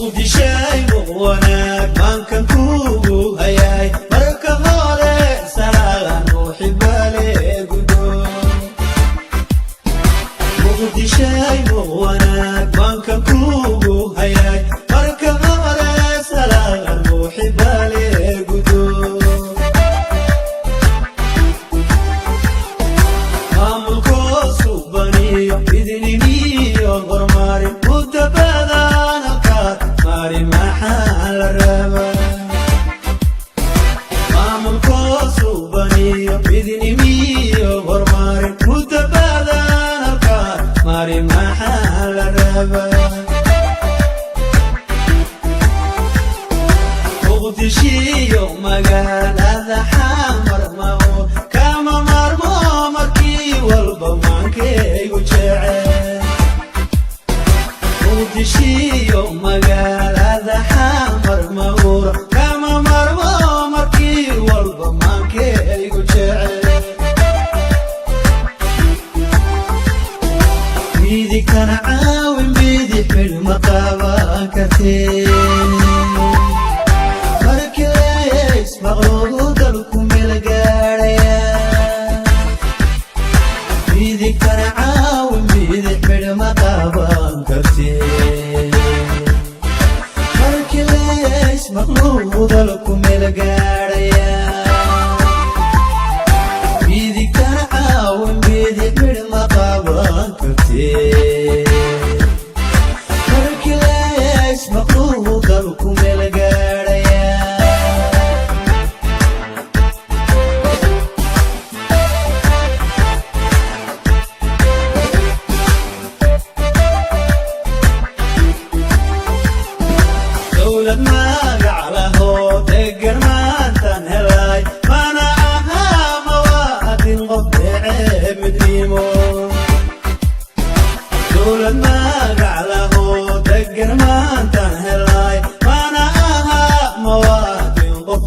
muqdishay wanaag maankan kugu hayay marka hore salaam muhibbale gudo muqdishay wanaag maankan kugu hayay marka hore salaam muhibbale gudo amulko subaniyo idininiyo gormari mutabadana mari maxal raba amulko subaniyo idininiyo gormari mutabadana mari maxal raba muqdishiyo magaalada xamar mao kama marmo markii walba maankaygu jecel muqdishiyo magaalada xamar mao kama marmo markii walba maankaygu jecel midigtana caawin bidix xidhma qaban kartee maqluubu dalku meel gaadhaya midigtana caawin bidix midhma qaban kartee markii leys maqluubu dalku meel gaadhaya midigtana caawin bidix midhma qaban kartee markii leys maqluubu dalku meel gaadhaya dawlad magac laho degan maantan helay mana aha mawaadin qof ceeb midnimo dawlad magac laho degan maantan helay mana aha mawaadin qof